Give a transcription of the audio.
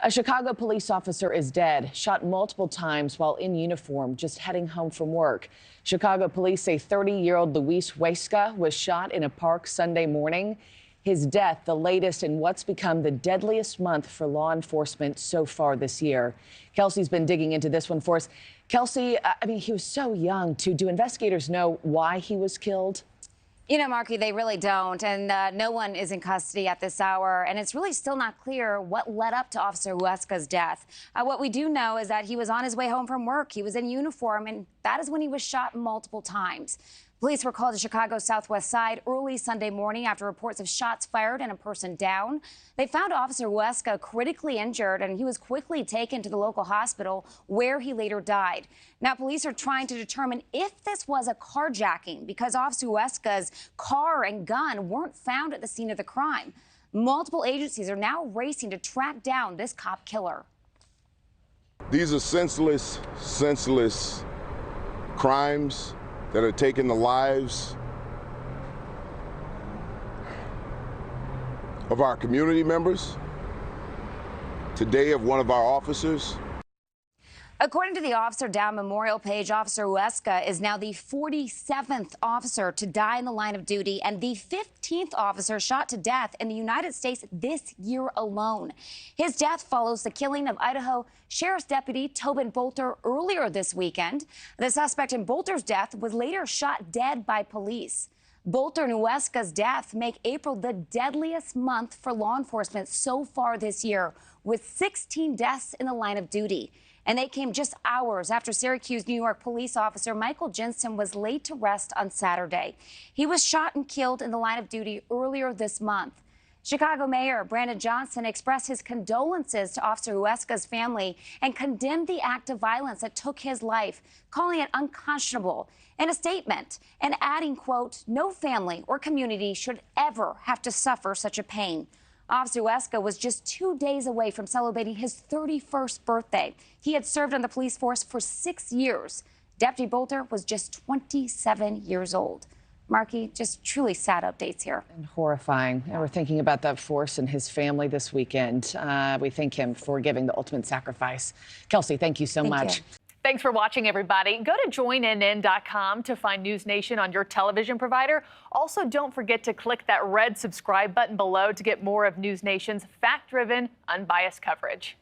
A Chicago police officer is dead, shot multiple times while in uniform, just heading home from work. Chicago police say 30-year-old Luis Huesca was shot in a park Sunday morning. His death, the latest in what's become the deadliest month for law enforcement so far this year. Kelsey's been digging into this one for us. Kelsey, he was so young, too. Do investigators know why he was killed? You know, Markie, they really don't, and no one is in custody at this hour, and it's really still not clear what led up to Officer Huesca's death. What we do know is that he was on his way home from work. He was in uniform, and that is when he was shot multiple times. Police were called to Chicago's southwest side early Sunday morning after reports of shots fired and a person down. They found Officer Huesca critically injured, and he was quickly taken to the local hospital where he later died. Now, police are trying to determine if this was a carjacking because Officer Huesca's car and gun weren't found at the scene of the crime. Multiple agencies are now racing to track down this cop killer. These are senseless crimes that are taking the lives of our community members, today of one of our officers. According to the Officer Down Memorial page, Officer Huesca is now the 47th officer to die in the line of duty and the 15th officer shot to death in the United States this year alone. His death follows the killing of Idaho Sheriff's Deputy Tobin Bolter earlier this weekend. The suspect in Bolter's death was later shot dead by police. Bolter and Huesca's death make April the deadliest month for law enforcement so far this year, with 16 deaths in the line of duty. And they came just hours after Syracuse, New York police officer Michael Jensen was laid to rest on Saturday. He was shot and killed in the line of duty earlier this month. Chicago Mayor Brandon Johnson expressed his condolences to Officer Huesca's family and condemned the act of violence that took his life, calling it unconscionable in a statement and adding, quote, "No family or community should ever have to suffer such a pain." Officer Huesca was just 2 days away from celebrating his 31st birthday. He had served on the police force for 6 years. Deputy Bolter was just 27 years old. Markie, just truly sad updates here. And horrifying. And we're thinking about that force and his family this weekend. We thank him for giving the ultimate sacrifice. Kelsey, thank you so much. You. Thanks for watching, everybody. Go to joinnn.com to find NewsNation on your television provider. Also, don't forget to click that red subscribe button below to get more of NewsNation's fact-driven, unbiased coverage.